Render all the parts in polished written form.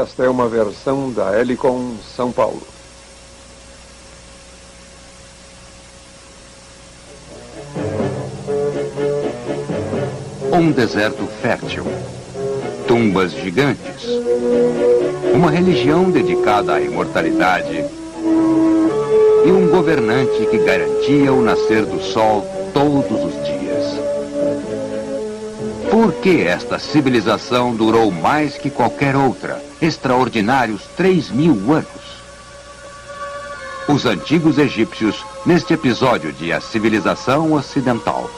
Esta é uma versão da Helicon São Paulo. Um deserto fértil, tumbas gigantes, uma religião dedicada à imortalidade e um governante que garantia o nascer do sol todos os dias. Por que esta civilização durou mais que qualquer outra, extraordinários 3.000 anos? Os antigos egípcios, neste episódio de A Civilização Ocidental.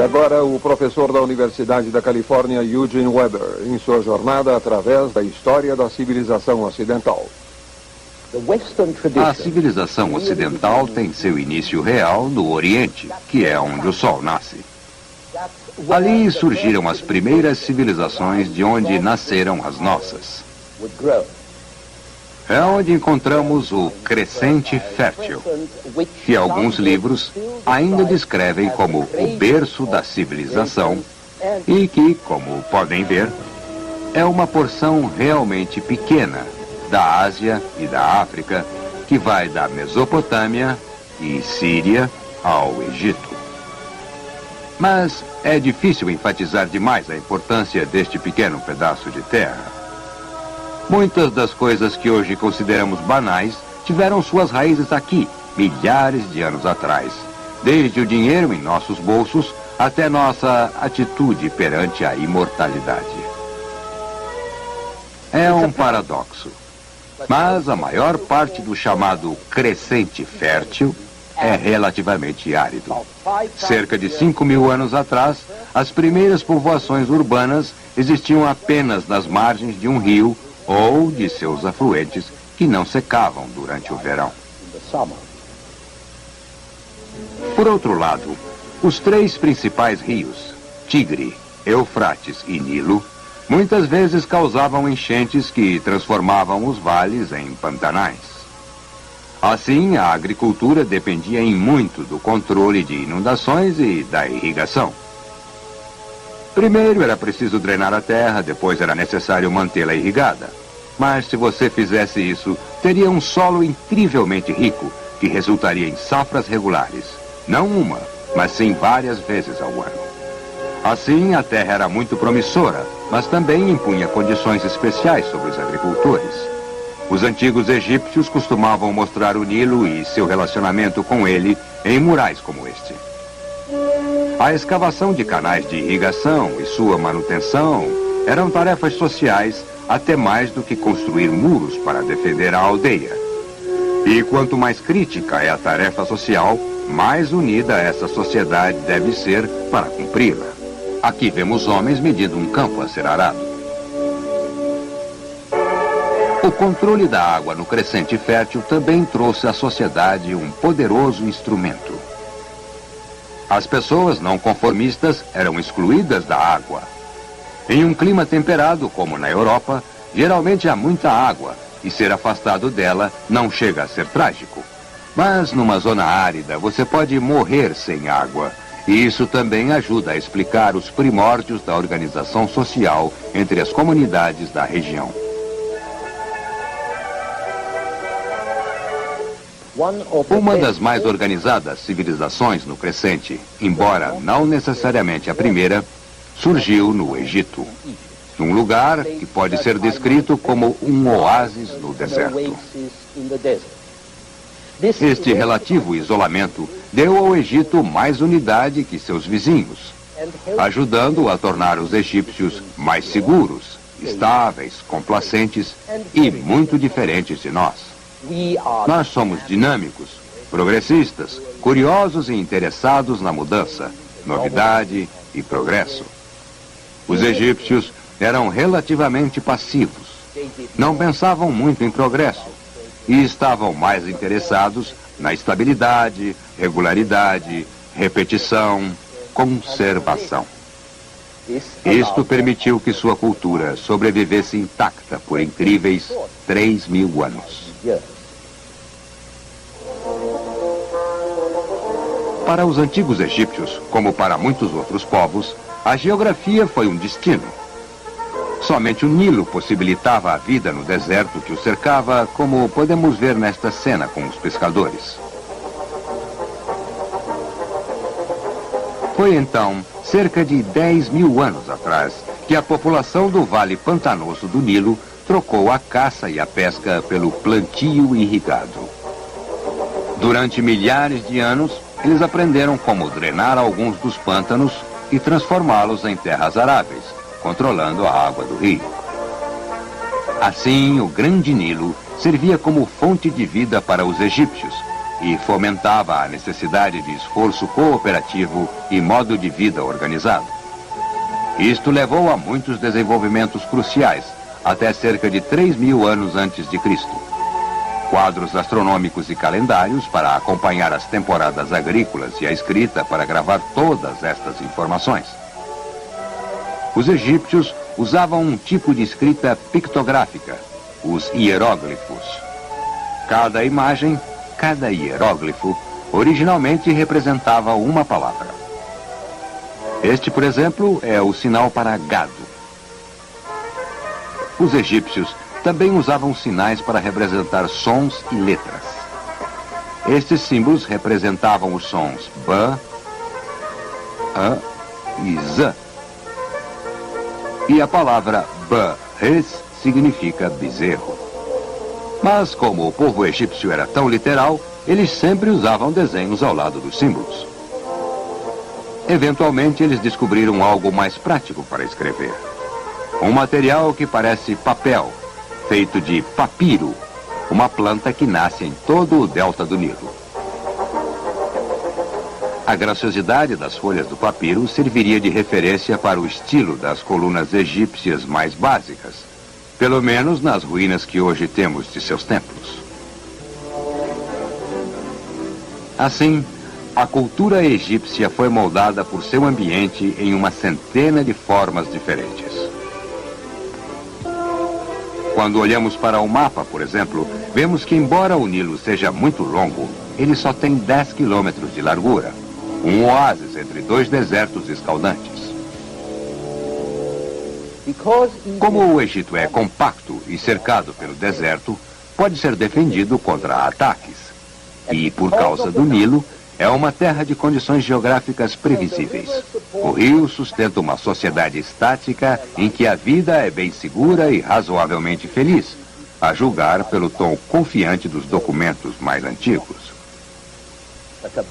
Agora, o professor da Universidade da Califórnia, Eugene Weber, em sua jornada através da história da civilização ocidental. A civilização ocidental tem seu início real no Oriente, que é onde o Sol nasce. Ali surgiram as primeiras civilizações de onde nasceram as nossas. É onde encontramos o crescente fértil, que alguns livros ainda descrevem como o berço da civilização e que, como podem ver, é uma porção realmente pequena da Ásia e da África, que vai da Mesopotâmia e Síria ao Egito. Mas é difícil enfatizar demais a importância deste pequeno pedaço de terra. Muitas das coisas que hoje consideramos banais tiveram suas raízes aqui, milhares de anos atrás. Desde o dinheiro em nossos bolsos até nossa atitude perante a imortalidade. É um paradoxo. Mas a maior parte do chamado crescente fértil é relativamente árido. Cerca de 5.000 anos atrás, as primeiras povoações urbanas existiam apenas nas margens de um rio ou de seus afluentes que não secavam durante o verão. Por outro lado, os três principais rios, Tigre, Eufrates e Nilo, muitas vezes causavam enchentes que transformavam os vales em pantanais. Assim, a agricultura dependia em muito do controle de inundações e da irrigação. Primeiro era preciso drenar a terra, depois era necessário mantê-la irrigada. Mas se você fizesse isso, teria um solo incrivelmente rico, que resultaria em safras regulares. Não uma, mas sim várias vezes ao ano. Assim, a terra era muito promissora, mas também impunha condições especiais sobre os agricultores. Os antigos egípcios costumavam mostrar o Nilo e seu relacionamento com ele em murais como este. A escavação de canais de irrigação e sua manutenção eram tarefas sociais até mais do que construir muros para defender a aldeia. E quanto mais crítica é a tarefa social, mais unida essa sociedade deve ser para cumpri-la. Aqui vemos homens medindo um campo a ser arado. O controle da água no crescente fértil também trouxe à sociedade um poderoso instrumento. As pessoas não conformistas eram excluídas da água. Em um clima temperado, como na Europa, geralmente há muita água, e ser afastado dela não chega a ser trágico. Mas numa zona árida, você pode morrer sem água, e isso também ajuda a explicar os primórdios da organização social entre as comunidades da região. Uma das mais organizadas civilizações no crescente, embora não necessariamente a primeira, surgiu no Egito, num lugar que pode ser descrito como um oásis no deserto. Este relativo isolamento deu ao Egito mais unidade que seus vizinhos, ajudando a tornar os egípcios mais seguros, estáveis, complacentes e muito diferentes de nós. Nós somos dinâmicos, progressistas, curiosos e interessados na mudança. novidade e progresso. Os egípcios eram relativamente passivos. Não pensavam muito em progresso e estavam mais interessados na estabilidade, regularidade, repetição, conservação. Isto permitiu que sua cultura sobrevivesse intacta por incríveis 3.000 anos. Para os antigos egípcios, como para muitos outros povos, a geografia foi um destino. Somente o Nilo possibilitava a vida no deserto que o cercava, como podemos ver nesta cena com os pescadores. Foi então, cerca de 10.000 anos atrás, que a população do Vale Pantanoso do Nilo trocou a caça e a pesca pelo plantio irrigado. Durante milhares de anos, eles aprenderam como drenar alguns dos pântanos e transformá-los em terras aráveis, controlando a água do rio. Assim, o Grande Nilo servia como fonte de vida para os egípcios e fomentava a necessidade de esforço cooperativo e modo de vida organizado. Isto levou a muitos desenvolvimentos cruciais, até cerca de 3.000 anos antes de Cristo. Quadros astronômicos e calendários para acompanhar as temporadas agrícolas e a escrita para gravar todas estas informações. Os egípcios usavam um tipo de escrita pictográfica, os hieróglifos. Cada imagem, cada hieróglifo, originalmente representava uma palavra. Este, por exemplo, é o sinal para gado. Os egípcios também usavam sinais para representar sons e letras. Estes símbolos representavam os sons B, A e Z. E a palavra Ba-res significa bezerro. Mas como o povo egípcio era tão literal, eles sempre usavam desenhos ao lado dos símbolos. Eventualmente, eles descobriram algo mais prático para escrever. Um material que parece papel, feito de papiro, uma planta que nasce em todo o delta do Nilo. A graciosidade das folhas do papiro serviria de referência para o estilo das colunas egípcias mais básicas, pelo menos nas ruínas que hoje temos de seus templos. Assim, a cultura egípcia foi moldada por seu ambiente em uma centena de formas diferentes. Quando olhamos para o mapa, por exemplo, vemos que embora o Nilo seja muito longo, ele só tem 10 quilômetros de largura, um oásis entre dois desertos escaldantes. Como o Egito é compacto e cercado pelo deserto, pode ser defendido contra ataques. E, por causa do Nilo, é uma terra de condições geográficas previsíveis. O rio sustenta uma sociedade estática em que a vida é bem segura e razoavelmente feliz, a julgar pelo tom confiante dos documentos mais antigos.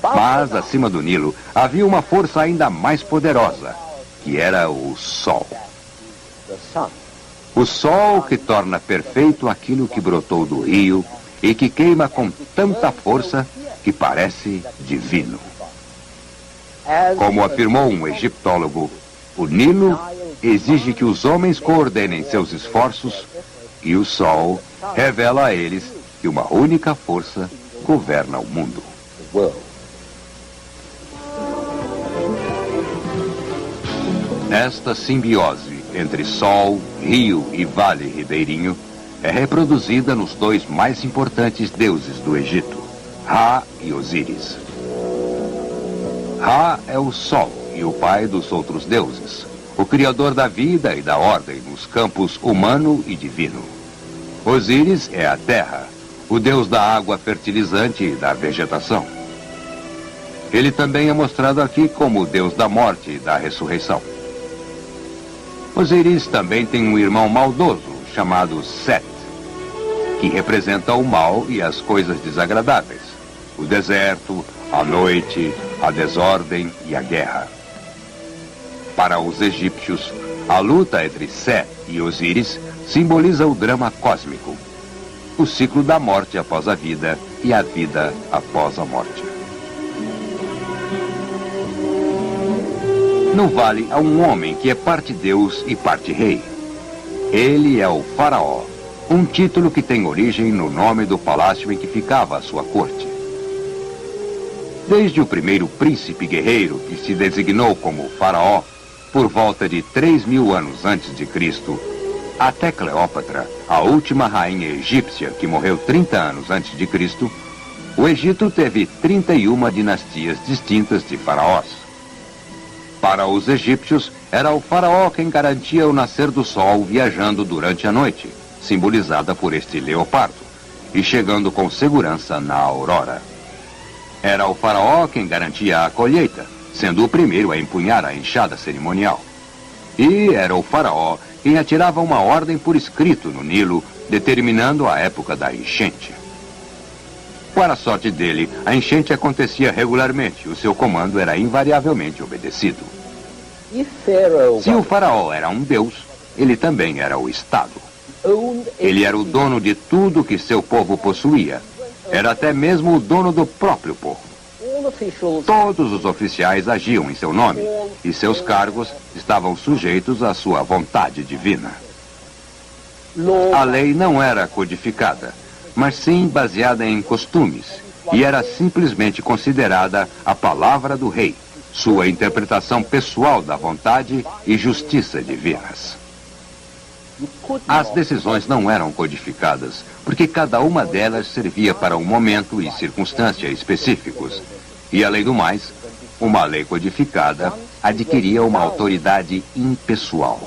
Mas, acima do Nilo, havia uma força ainda mais poderosa, que era o Sol. O Sol que torna perfeito aquilo que brotou do rio e que queima com tanta força que parece divino. Como afirmou um egiptólogo, o Nilo exige que os homens coordenem seus esforços e o Sol revela a eles que uma única força governa o mundo. Esta simbiose entre Sol, Rio e Vale Ribeirinho é reproduzida nos dois mais importantes deuses do Egito, Ra e Osíris. Ra é o Sol e o pai dos outros deuses, o criador da vida e da ordem nos campos humano e divino. Osíris é a terra, o deus da água fertilizante e da vegetação. Ele também é mostrado aqui como o deus da morte e da ressurreição. Osíris também tem um irmão maldoso chamado Set, que representa o mal e as coisas desagradáveis, o deserto, a noite, a desordem e a guerra. Para os egípcios, a luta entre Set e Osíris simboliza o drama cósmico, o ciclo da morte após a vida e a vida após a morte. No vale há um homem que é parte Deus e parte rei. Ele é o Faraó, um título que tem origem no nome do palácio em que ficava a sua corte. Desde o primeiro príncipe guerreiro que se designou como Faraó, por volta de 3.000 anos antes de Cristo, até Cleópatra, a última rainha egípcia que morreu 30 anos antes de Cristo, o Egito teve 31 dinastias distintas de faraós. Para os egípcios, era o faraó quem garantia o nascer do sol viajando durante a noite, simbolizada por este leopardo, e chegando com segurança na aurora. Era o faraó quem garantia a colheita, sendo o primeiro a empunhar a enxada cerimonial. E era o faraó quem atirava uma ordem por escrito no Nilo, determinando a época da enchente. Para a sorte dele, a enchente acontecia regularmente e o seu comando era invariavelmente obedecido. Se o faraó era um deus, ele também era o Estado. Ele era o dono de tudo que seu povo possuía. Era até mesmo o dono do próprio povo. Todos os oficiais agiam em seu nome e seus cargos estavam sujeitos à sua vontade divina. A lei não era codificada, mas sim baseada em costumes, e era simplesmente considerada a palavra do rei, sua interpretação pessoal da vontade e justiça divinas. As decisões não eram codificadas, porque cada uma delas servia para um momento e circunstância específicos. E, além do mais, uma lei codificada adquiria uma autoridade impessoal,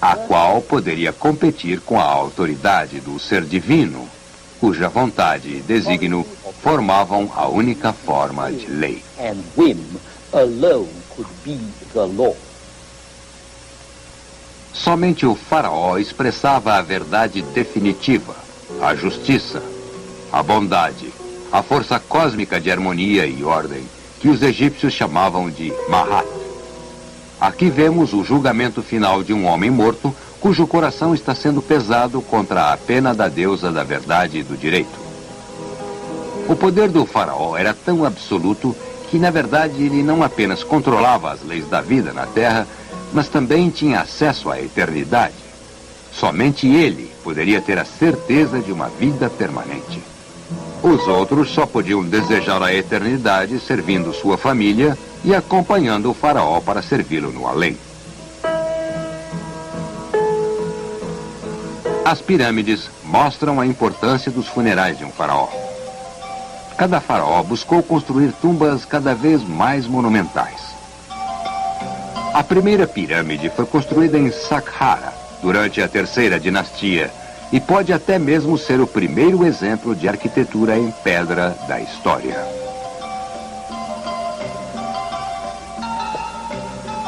a qual poderia competir com a autoridade do ser divino, cuja vontade e desígnio formavam a única forma de lei. Somente o faraó expressava a verdade definitiva, a justiça, a bondade, a força cósmica de harmonia e ordem, que os egípcios chamavam de Mahat. Aqui vemos o julgamento final de um homem morto, cujo coração está sendo pesado contra a pena da deusa da verdade e do direito. O poder do faraó era tão absoluto que, na verdade, ele não apenas controlava as leis da vida na terra, mas também tinha acesso à eternidade. Somente ele poderia ter a certeza de uma vida permanente. Os outros só podiam desejar a eternidade servindo sua família e acompanhando o faraó para servi-lo no além. As pirâmides mostram a importância dos funerais de um faraó. Cada faraó buscou construir tumbas cada vez mais monumentais. A primeira pirâmide foi construída em Saqqara, durante a terceira dinastia, e pode até mesmo ser o primeiro exemplo de arquitetura em pedra da história.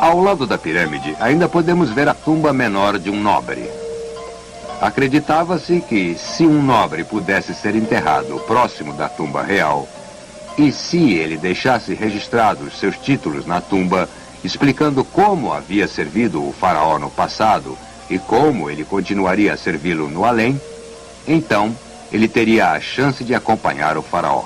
Ao lado da pirâmide, ainda podemos ver a tumba menor de um nobre. Acreditava-se que, se um nobre pudesse ser enterrado próximo da tumba real, e se ele deixasse registrados seus títulos na tumba, explicando como havia servido o faraó no passado e como ele continuaria a servi-lo no além, então ele teria a chance de acompanhar o faraó.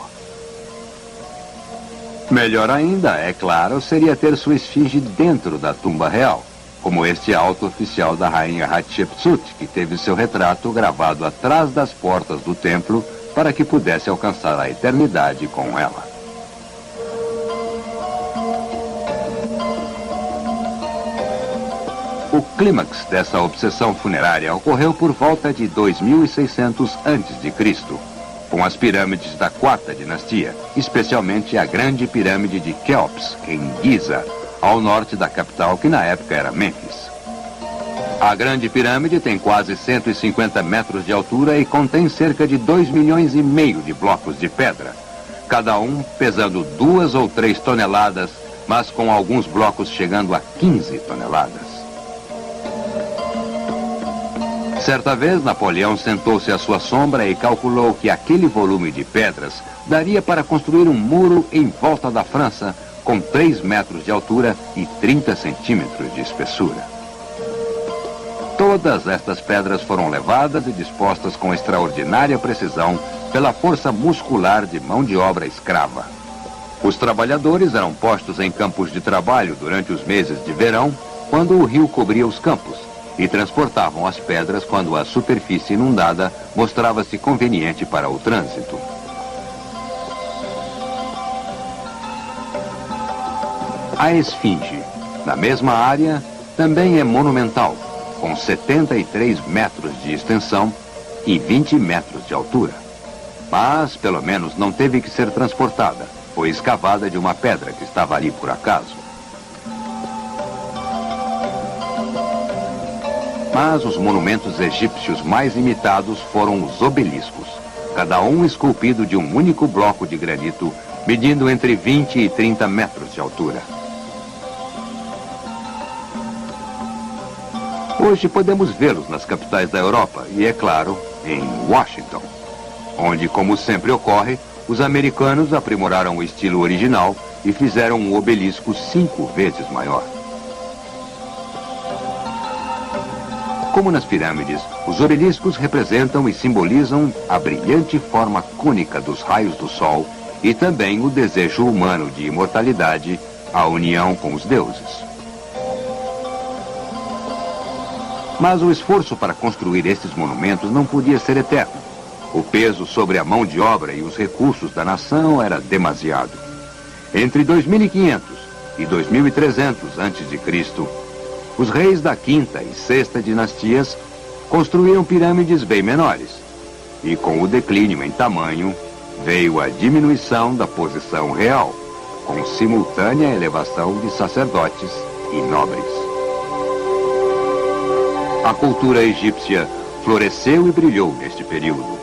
Melhor ainda, é claro, seria ter sua esfinge dentro da tumba real, como este alto oficial da rainha Hatshepsut, que teve seu retrato gravado atrás das portas do templo para que pudesse alcançar a eternidade com ela. O clímax dessa obsessão funerária ocorreu por volta de 2600 a.C., com as pirâmides da quarta dinastia, especialmente a grande pirâmide de Quéops, em Giza, ao norte da capital, que na época era Mênfis. A grande pirâmide tem quase 150 metros de altura e contém cerca de 2,5 milhões de blocos de pedra, cada um pesando 2 ou 3 toneladas, mas com alguns blocos chegando a 15 toneladas. Certa vez, Napoleão sentou-se à sua sombra e calculou que aquele volume de pedras daria para construir um muro em volta da França, com 3 metros de altura e 30 centímetros de espessura. Todas estas pedras foram levadas e dispostas com extraordinária precisão pela força muscular de mão de obra escrava. Os trabalhadores eram postos em campos de trabalho durante os meses de verão, quando o rio cobria os campos, e transportavam as pedras quando a superfície inundada mostrava-se conveniente para o trânsito. A Esfinge, na mesma área, também é monumental, com 73 metros de extensão e 20 metros de altura. Mas, pelo menos, não teve que ser transportada. Foi escavada de uma pedra que estava ali por acaso. Mas os monumentos egípcios mais imitados foram os obeliscos, cada um esculpido de um único bloco de granito, medindo entre 20 e 30 metros de altura. Hoje podemos vê-los nas capitais da Europa e, é claro, em Washington, onde, como sempre ocorre, os americanos aprimoraram o estilo original e fizeram um obelisco 5 vezes maior. Como nas pirâmides, os obeliscos representam e simbolizam a brilhante forma cônica dos raios do sol e também o desejo humano de imortalidade, a união com os deuses. Mas o esforço para construir estes monumentos não podia ser eterno. O peso sobre a mão de obra e os recursos da nação era demasiado. Entre 2500 e 2300 a.C., os reis da quinta e sexta dinastias construíram pirâmides bem menores. E com o declínio em tamanho, veio a diminuição da posição real, com simultânea elevação de sacerdotes e nobres. A cultura egípcia floresceu e brilhou neste período.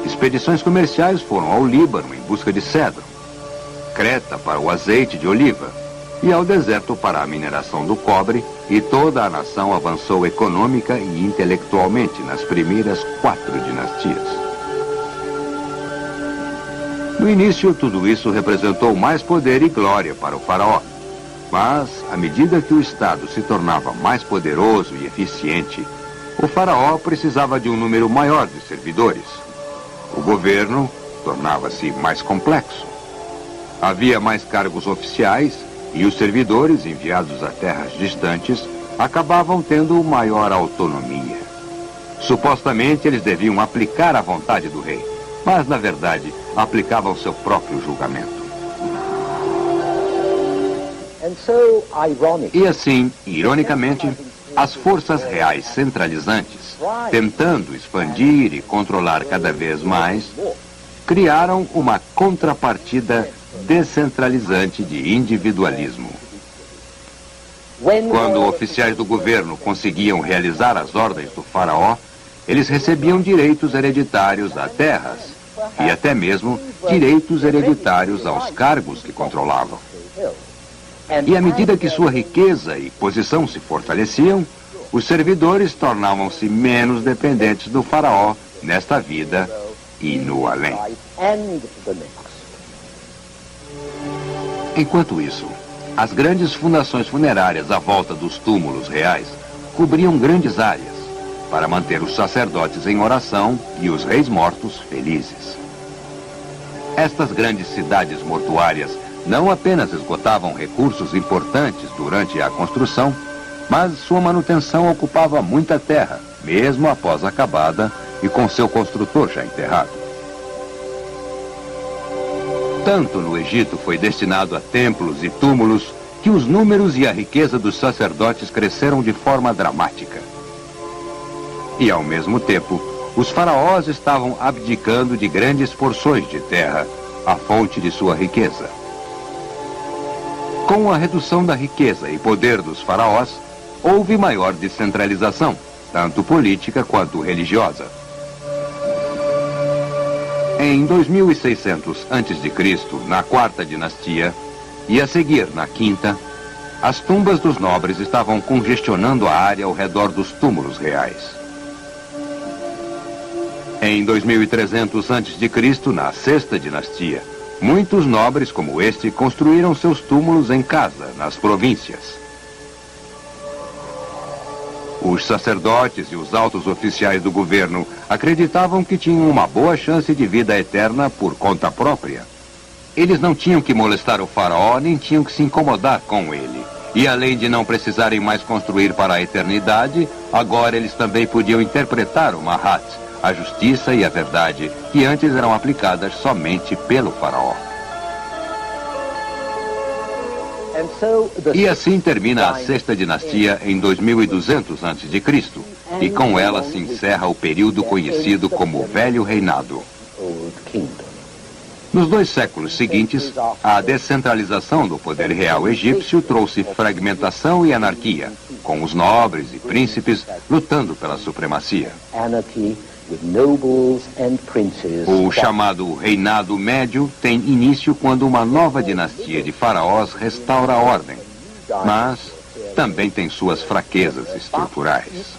Expedições comerciais foram ao Líbano em busca de cedro, Creta para o azeite de oliva e ao deserto para a mineração do cobre, e toda a nação avançou econômica e intelectualmente nas primeiras 4 dinastias. No início, tudo isso representou mais poder e glória para o faraó. Mas, à medida que o Estado se tornava mais poderoso e eficiente, o faraó precisava de um número maior de servidores. O governo tornava-se mais complexo. Havia mais cargos oficiais e os servidores enviados a terras distantes acabavam tendo maior autonomia. Supostamente, eles deviam aplicar a vontade do rei, mas, na verdade, aplicavam seu próprio julgamento. E assim, ironicamente, as forças reais centralizantes, tentando expandir e controlar cada vez mais, criaram uma contrapartida descentralizante de individualismo. Quando oficiais do governo conseguiam realizar as ordens do faraó, eles recebiam direitos hereditários a terras e até mesmo direitos hereditários aos cargos que controlavam. E à medida que sua riqueza e posição se fortaleciam, os servidores tornavam-se menos dependentes do faraó nesta vida e no além. Enquanto isso, as grandes fundações funerárias à volta dos túmulos reais cobriam grandes áreas para manter os sacerdotes em oração e os reis mortos felizes. Estas grandes cidades mortuárias não apenas esgotavam recursos importantes durante a construção, mas sua manutenção ocupava muita terra, mesmo após acabada e com seu construtor já enterrado. Tanto no Egito foi destinado a templos e túmulos que os números e a riqueza dos sacerdotes cresceram de forma dramática. E, ao mesmo tempo, os faraós estavam abdicando de grandes porções de terra, a fonte de sua riqueza. Com a redução da riqueza e poder dos faraós, houve maior descentralização, tanto política quanto religiosa. Em 2600 a.C., na quarta dinastia, e a seguir na quinta, as tumbas dos nobres estavam congestionando a área ao redor dos túmulos reais. Em 2300 a.C., na sexta dinastia, muitos nobres como este construíram seus túmulos em casa, nas províncias. Os sacerdotes e os altos oficiais do governo acreditavam que tinham uma boa chance de vida eterna por conta própria, Eles não tinham que molestar o faraó, nem tinham que se incomodar com ele. E além de não precisarem mais construir para a eternidade, agora eles também podiam interpretar o Mahat, a justiça e a verdade, que antes eram aplicadas somente pelo faraó. E assim termina a sexta dinastia em 2200 a.C., e com ela se encerra o período conhecido como o Velho Reinado. Nos 2 séculos seguintes, a descentralização do poder real egípcio trouxe fragmentação e anarquia, com os nobres e príncipes lutando pela supremacia. O chamado Reinado Médio tem início quando uma nova dinastia de faraós restaura a ordem, mas também tem suas fraquezas estruturais.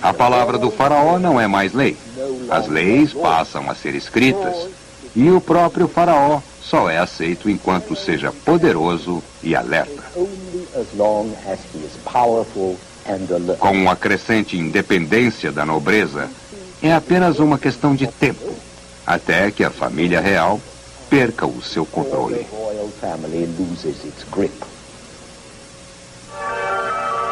A palavra do faraó não é mais lei. As leis passam a ser escritas, e o próprio faraó só é aceito enquanto seja poderoso e alerta. Com a crescente independência da nobreza, é apenas uma questão de tempo, até que a família real perca o seu controle.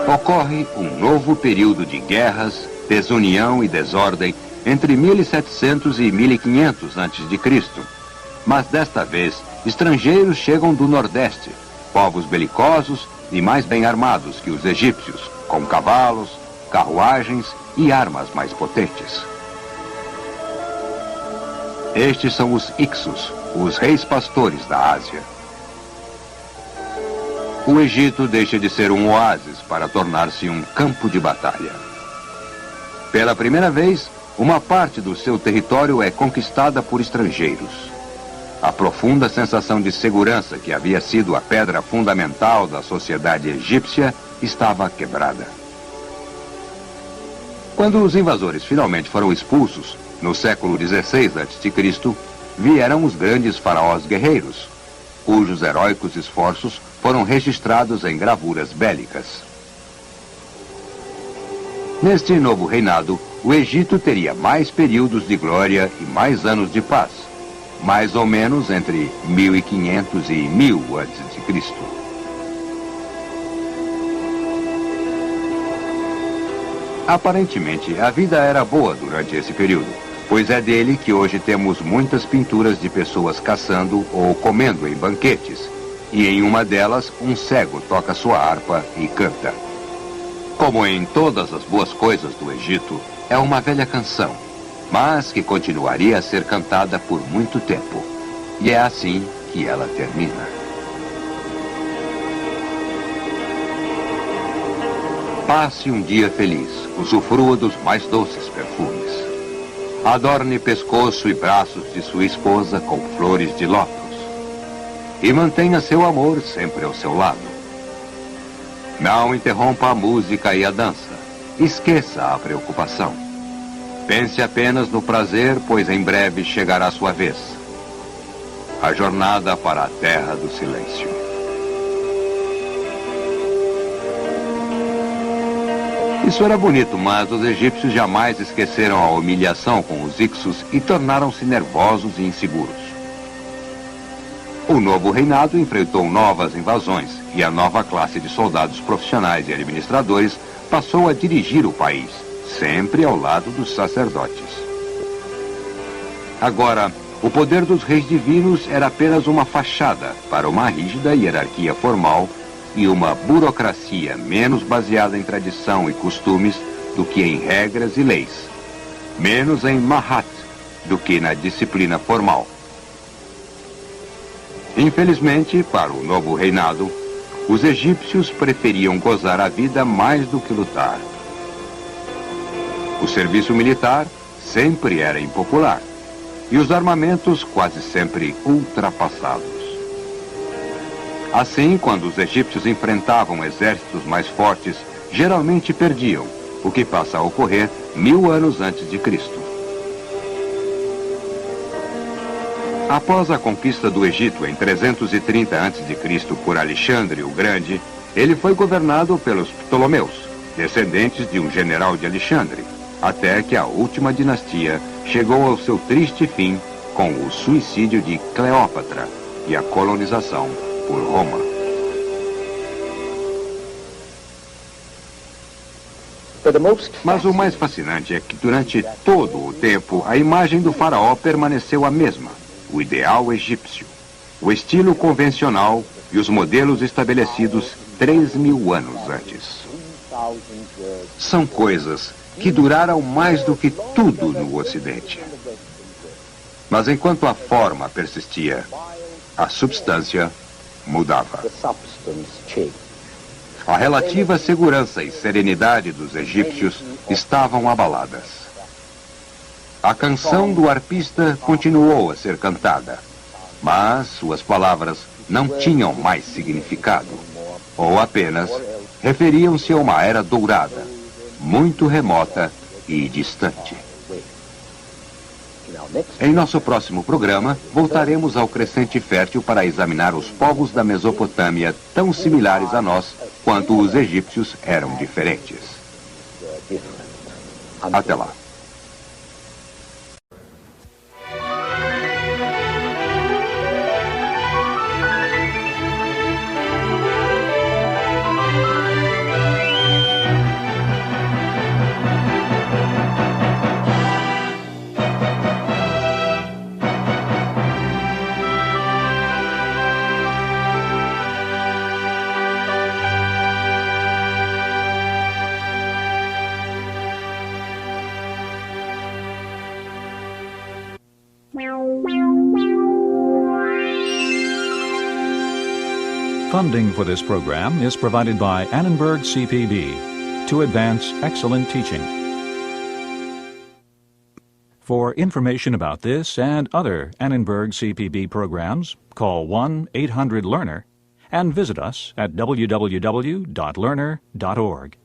Ocorre um novo período de guerras, desunião e desordem entre 1700 e 1500 a.C., mas desta vez estrangeiros chegam do Nordeste, povos belicosos e mais bem armados que os egípcios, com cavalos, carruagens e armas mais potentes. Estes são os Ixos, os reis pastores da Ásia. O Egito deixa de ser um oásis para tornar-se um campo de batalha. Pela primeira vez, uma parte do seu território é conquistada por estrangeiros. A profunda sensação de segurança que havia sido a pedra fundamental da sociedade egípcia estava quebrada. Quando os invasores finalmente foram expulsos, no século XVI a.C., vieram os grandes faraós guerreiros, cujos heróicos esforços foram registrados em gravuras bélicas. Neste novo reinado, o Egito teria mais períodos de glória e mais anos de paz, mais ou menos entre 1500 e 1000 a.C. Aparentemente, a vida era boa durante esse período, pois é dele que hoje temos muitas pinturas de pessoas caçando ou comendo em banquetes, e em uma delas um cego toca sua harpa e canta. Como em todas as boas coisas do Egito, é uma velha canção, mas que continuaria a ser cantada por muito tempo. E é assim que ela termina. Passe um dia feliz, usufrua dos mais doces perfumes. Adorne pescoço e braços de sua esposa com flores de lótus. E mantenha seu amor sempre ao seu lado. Não interrompa a música e a dança. Esqueça a preocupação. Pense apenas no prazer, pois em breve chegará a sua vez. A jornada para a terra do silêncio. Isso era bonito, mas os egípcios jamais esqueceram a humilhação com os Ixos e tornaram-se nervosos e inseguros. O novo reinado enfrentou novas invasões e a nova classe de soldados profissionais e administradores passou a dirigir o país, sempre ao lado dos sacerdotes. Agora, o poder dos reis divinos era apenas uma fachada para uma rígida hierarquia formal e uma burocracia menos baseada em tradição e costumes do que em regras e leis, menos em Mahat do que na disciplina formal. Infelizmente, para o novo reinado, os egípcios preferiam gozar a vida mais do que lutar. O serviço militar sempre era impopular e os armamentos quase sempre ultrapassados. Assim, quando os egípcios enfrentavam exércitos mais fortes, geralmente perdiam, o que passa a ocorrer 1000 anos antes de Cristo. Após a conquista do Egito em 330 a.C. por Alexandre o Grande, ele foi governado pelos Ptolomeus, descendentes de um general de Alexandre, até que a última dinastia chegou ao seu triste fim com o suicídio de Cleópatra e a colonização por Roma. Mas o mais fascinante é que durante todo o tempo a imagem do faraó permaneceu a mesma, o ideal egípcio, o estilo convencional e os modelos estabelecidos 3.000 anos antes. São coisas que duraram mais do que tudo no Ocidente. Mas enquanto a forma persistia, a substância mudava. A relativa segurança e serenidade dos egípcios estavam abaladas. A canção do arpista continuou a ser cantada, mas suas palavras não tinham mais significado, ou apenas referiam-se a uma era dourada, muito remota e distante. Em nosso próximo programa, voltaremos ao Crescente Fértil para examinar os povos da Mesopotâmia tão similares a nós quanto os egípcios eram diferentes. Até lá. Funding for this program is provided by Annenberg CPB to advance excellent teaching. For information about this and other Annenberg CPB programs, call 1-800-LEARNER and visit us at www.learner.org.